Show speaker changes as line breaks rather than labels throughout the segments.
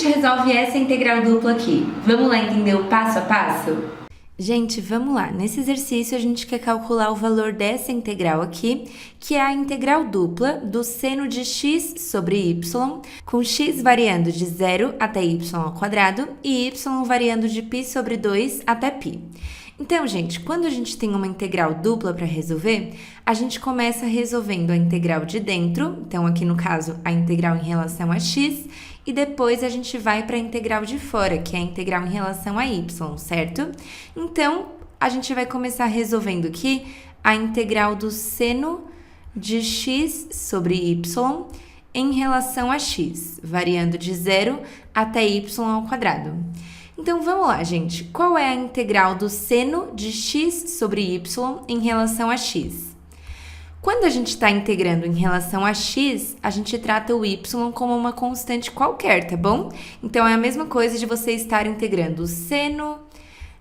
gente resolve essa integral dupla aqui? Vamos lá entender o passo a passo?
Gente, vamos lá. Nesse exercício, a gente quer calcular o valor dessa integral aqui, que é a integral dupla do seno de x sobre y, com x variando de 0 até y ao quadrado e y variando de π sobre 2 até π. Então, gente, quando a gente tem uma integral dupla para resolver, a gente começa resolvendo a integral de dentro, então aqui no caso a integral em relação a x, e depois a gente vai para a integral de fora, que é a integral em relação a y, certo? Então, a gente vai começar resolvendo aqui a integral do seno de x sobre y em relação a x, variando de 0 até y ao quadrado. Então, vamos lá, gente. Qual é a integral do seno de x sobre y em relação a x? Quando a gente está integrando em relação a x, a gente trata o y como uma constante qualquer, tá bom? Então, é a mesma coisa de você estar integrando o seno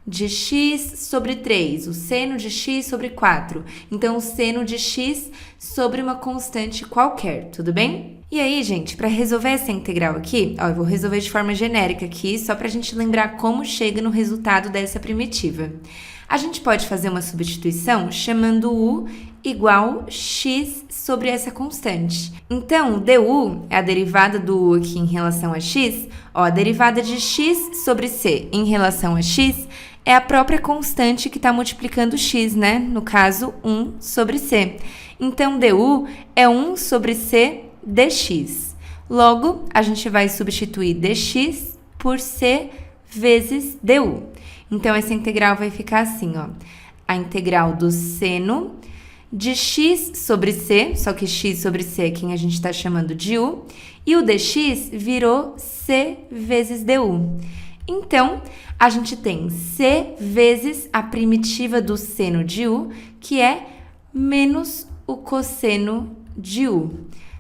de x sobre 3, o seno de x sobre 4. Então, o seno de x sobre uma constante qualquer, tudo bem? E aí, gente, para resolver essa integral aqui, ó, eu vou resolver de forma genérica aqui, só para a gente lembrar como chega no resultado dessa primitiva. A gente pode fazer uma substituição chamando u igual x sobre essa constante. Então, du é a derivada do u aqui em relação a x, ó, a derivada de x sobre c em relação a x é a própria constante que está multiplicando x, né? No caso, 1 sobre c. Então, du é 1 sobre c dx. Logo, a gente vai substituir dx por c vezes du. Então, essa integral vai ficar assim, ó. A integral do seno de x sobre c, só que x sobre c é quem a gente está chamando de u, e o dx virou c vezes du. Então, a gente tem c vezes a primitiva do seno de u, que é menos o cosseno de u.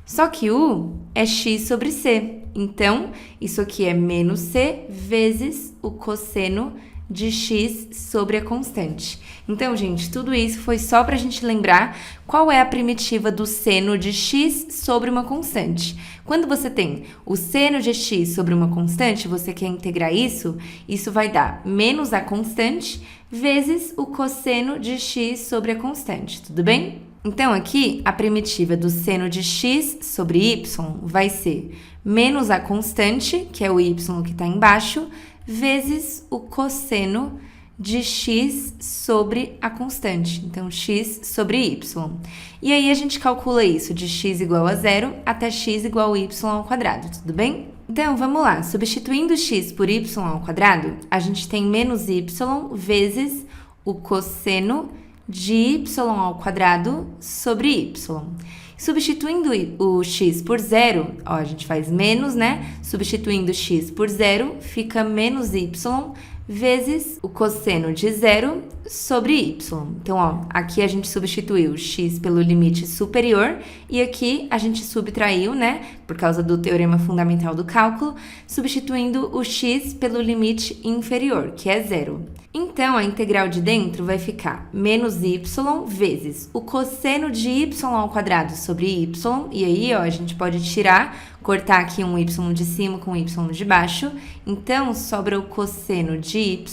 Só que u é x sobre c. Então, isso aqui é menos c vezes o cosseno de x sobre a constante. Então, gente, tudo isso foi só para a gente lembrar qual é a primitiva do seno de x sobre uma constante. Quando você tem o seno de x sobre uma constante, você quer integrar isso, isso vai dar menos a constante vezes o cosseno de x sobre a constante, tudo bem? Então, aqui, a primitiva do seno de x sobre y vai ser menos a constante, que é o y que está embaixo, vezes o cosseno de x sobre a constante. Então, x sobre y. E aí, a gente calcula isso de x igual a 0 até x igual a y ao quadrado, tudo bem? Então, vamos lá. Substituindo x por y ao quadrado, a gente tem menos y vezes o cosseno de y ao quadrado sobre y. Substituindo o x por 0, ó, a gente faz menos, né? Substituindo x por 0, fica menos y vezes o cosseno de 0 sobre y. Então, ó, aqui a gente substituiu x pelo limite superior e aqui a gente subtraiu, né, por causa do teorema fundamental do cálculo, substituindo o x pelo limite inferior, que é 0. Então, a integral de dentro vai ficar menos y vezes o cosseno de y ao quadrado sobre y, e aí, ó, a gente pode tirar, cortar aqui um y de cima com y de baixo, então sobra o cosseno de y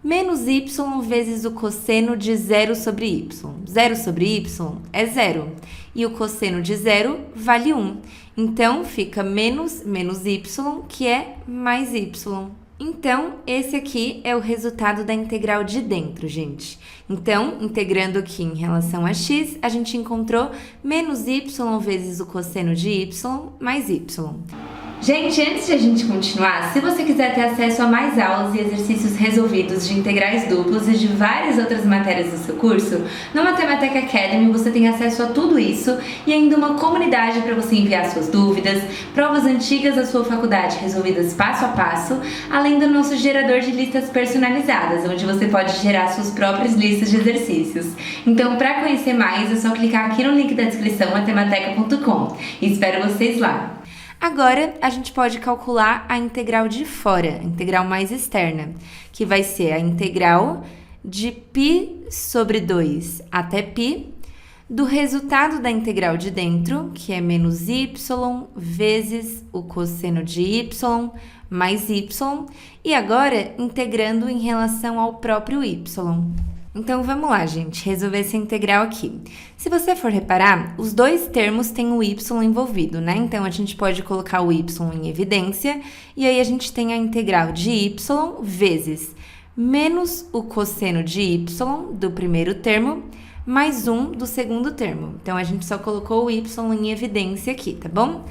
menos y vezes o cosseno de 0 sobre y. 0 sobre y é 0, e o cosseno de 0 vale 1. Então, fica menos y, que é mais y. Então, esse aqui é o resultado da integral de dentro, gente. Então, integrando aqui em relação a x, a gente encontrou menos y vezes o cosseno de y mais y.
Gente, antes de a gente continuar, se você quiser ter acesso a mais aulas e exercícios resolvidos de integrais duplos e de várias outras matérias do seu curso, no Mathematica Academy você tem acesso a tudo isso e ainda uma comunidade para você enviar suas dúvidas, provas antigas da sua faculdade resolvidas passo a passo, além do nosso gerador de listas personalizadas, onde você pode gerar suas próprias listas de exercícios. Então, para conhecer mais, é só clicar aqui no link da descrição mathematica.com. Espero vocês lá!
Agora, a gente pode calcular a integral de fora, a integral mais externa, que vai ser a integral de π sobre 2 até π do resultado da integral de dentro, que é menos y vezes o cosseno de y mais y, e agora integrando em relação ao próprio y. Então, vamos lá, gente, resolver essa integral aqui. Se você for reparar, os dois termos têm o y envolvido, né? Então, a gente pode colocar o y em evidência, e aí a gente tem a integral de y vezes menos o cosseno de y do primeiro termo, mais 1 do segundo termo. Então, a gente só colocou o y em evidência aqui, tá bom?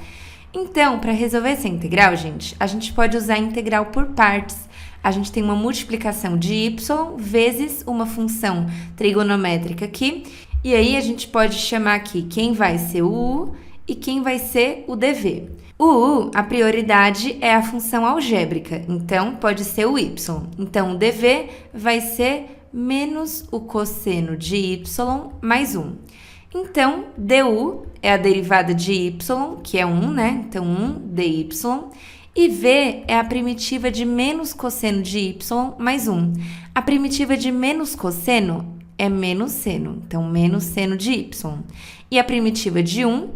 Então, para resolver essa integral, gente, a gente pode usar a integral por partes. A gente tem uma multiplicação de y vezes uma função trigonométrica aqui. E aí, a gente pode chamar aqui quem vai ser o u e quem vai ser o dv. O u, a prioridade é a função algébrica, então pode ser o y. Então, o dv vai ser menos o cosseno de y mais 1. Então, du é a derivada de y, que é 1, né? Então, 1 dy. E v é a primitiva de menos cosseno de y mais 1. A primitiva de menos cosseno é menos seno, então, menos seno de y. E a primitiva de 1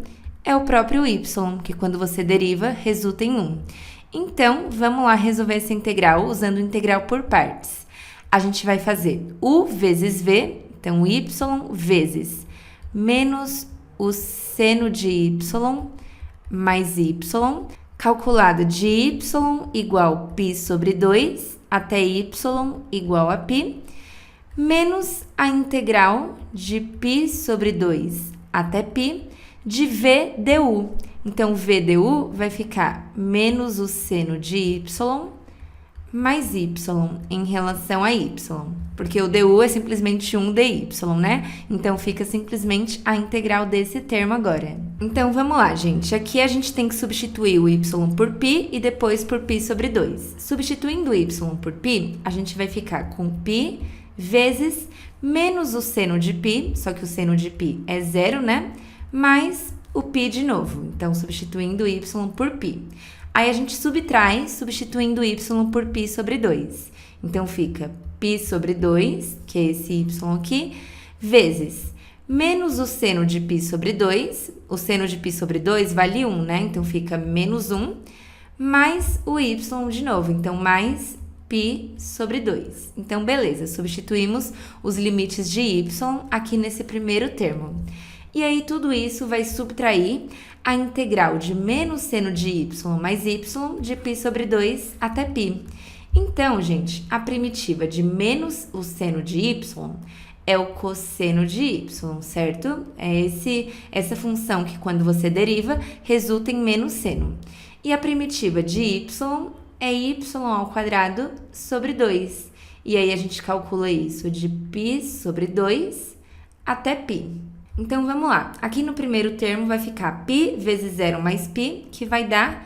é o próprio y, que quando você deriva, resulta em 1. Então, vamos lá resolver essa integral usando integral por partes. A gente vai fazer u vezes v, então, y vezes menos o seno de y mais y, calculado de y igual π sobre 2 até y igual a π, menos a integral de π sobre 2 até π de v du. Então, v du vai ficar menos o seno de y mais y em relação a y, porque o du é simplesmente 1 dy, né? Então, fica simplesmente a integral desse termo agora. Então, vamos lá, gente. Aqui a gente tem que substituir o y por π e depois por π sobre 2. Substituindo o y por π, a gente vai ficar com π vezes menos o seno de π, só que o seno de π é 0, né? Mais o π de novo. Então, substituindo o y por π. Aí, a gente subtrai, substituindo y por π sobre 2. Então, fica π sobre 2, que é esse y aqui, vezes menos o seno de π sobre 2. O seno de π sobre 2 vale 1, né? Então, fica menos 1, mais o y de novo. Então, mais π sobre 2. Então, beleza, substituímos os limites de y aqui nesse primeiro termo. E aí, tudo isso vai subtrair a integral de menos seno de y mais y de π sobre 2 até π. Então, gente, a primitiva de menos o seno de y é o cosseno de y, certo? É essa função que, quando você deriva, resulta em menos seno. E a primitiva de y é y ao quadrado sobre 2. E aí, a gente calcula isso de π sobre 2 até π. Então, vamos lá. Aqui no primeiro termo vai ficar π vezes 0 mais π, que vai dar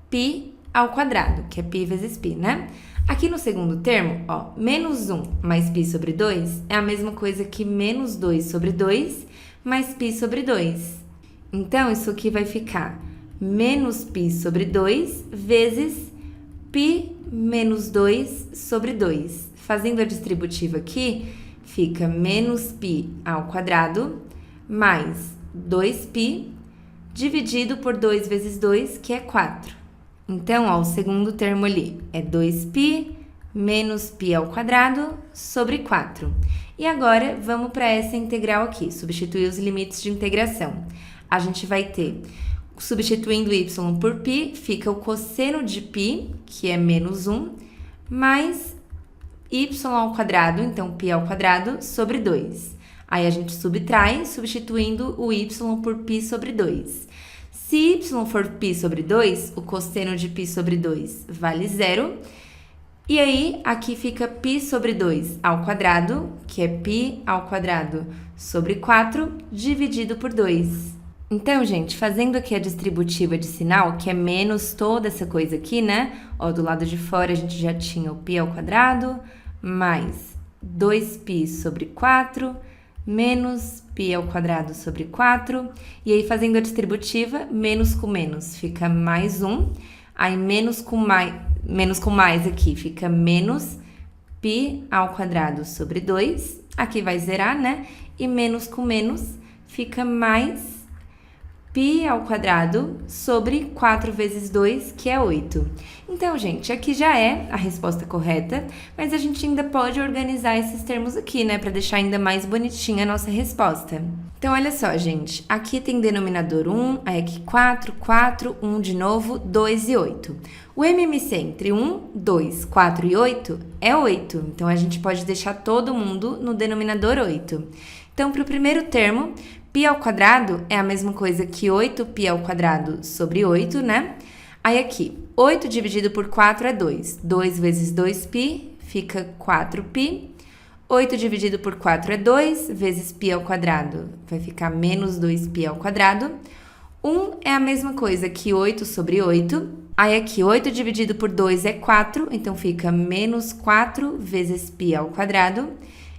π ao quadrado, que é π vezes π, né? Aqui no segundo termo, ó, menos 1 mais π sobre 2 é a mesma coisa que menos 2 sobre 2 mais π sobre 2. Então, isso aqui vai ficar menos π sobre 2 vezes π menos 2 sobre 2. Fazendo a distributiva aqui, fica menos π ao quadrado mais 2π dividido por 2 vezes 2, que é 4. Então, ó, o segundo termo ali é 2π menos π ao quadrado sobre 4. E agora, vamos para essa integral aqui, substituir os limites de integração. A gente vai ter, substituindo y por π, fica o cosseno de π, que é menos 1, mais y ao quadrado, então π ao quadrado, sobre 2. Aí, a gente subtrai, substituindo o y por π sobre 2. Se y for π sobre 2, o cosseno de π sobre 2 vale 0. E aí, aqui fica π sobre 2 ao quadrado, que é π ao quadrado sobre 4, dividido por 2. Então, gente, fazendo aqui a distributiva de sinal, que é menos toda essa coisa aqui, né? Ó, do lado de fora, a gente já tinha o π ao quadrado, mais 2π sobre 4, menos π ao quadrado sobre 4, e aí fazendo a distributiva, menos com menos fica mais 1, aí menos com mais aqui fica menos π ao quadrado sobre 2, aqui vai zerar, né? E menos com menos fica mais π ao quadrado sobre 4 vezes 2, que é 8. Então, gente, aqui já é a resposta correta, mas a gente ainda pode organizar esses termos aqui, né, para deixar ainda mais bonitinha a nossa resposta. Então, olha só, gente, aqui tem denominador 1, aí aqui 4, 4, 1 de novo, 2 e 8. O MMC entre 1, 2, 4 e 8 é 8, então a gente pode deixar todo mundo no denominador 8. Então, para o primeiro termo, π ao quadrado é a mesma coisa que 8π ao quadrado sobre 8, né? Aí aqui, 8 dividido por 4 é 2. 2 vezes 2π fica 4π. 8 dividido por 4 é 2, vezes π ao quadrado vai ficar menos 2π ao quadrado. 1 é a mesma coisa que 8 sobre 8. Aí aqui, 8 dividido por 2 é 4, então fica menos 4 vezes π ao quadrado.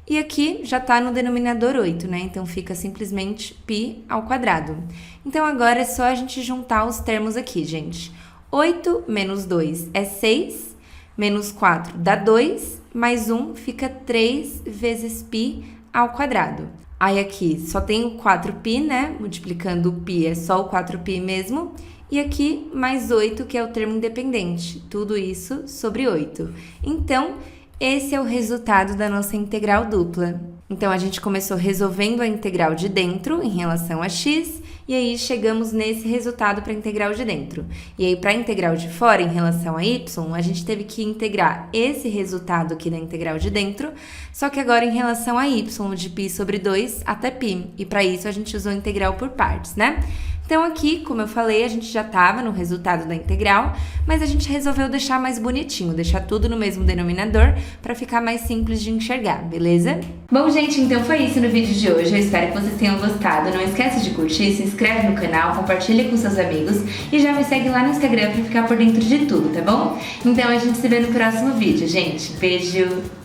E aqui já está no denominador 8, né? Então, fica simplesmente π ao quadrado. Então, agora é só a gente juntar os termos aqui, gente. 8 menos 2 é 6, menos 4 dá 2, mais 1 fica 3 vezes π ao quadrado. Aí, aqui só tem o 4π, né? Multiplicando o π é só o 4π mesmo. E aqui, mais 8, que é o termo independente. Tudo isso sobre 8. Então, esse é o resultado da nossa integral dupla. Então, a gente começou resolvendo a integral de dentro em relação a x, e aí chegamos nesse resultado para a integral de dentro. E aí, para a integral de fora em relação a y, a gente teve que integrar esse resultado aqui da integral de dentro, só que agora em relação a y, de π sobre 2 até π. E para isso, a gente usou a integral por partes, né? Então, aqui, como eu falei, a gente já estava no resultado da integral, mas a gente resolveu deixar mais bonitinho, deixar tudo no mesmo denominador para ficar mais simples de enxergar, beleza?
Bom, gente, então foi isso no vídeo de hoje. Eu espero que vocês tenham gostado. Não esquece de curtir, se inscreve no canal, compartilha com seus amigos e já me segue lá no Instagram para ficar por dentro de tudo, tá bom? Então, a gente se vê no próximo vídeo, gente. Beijo!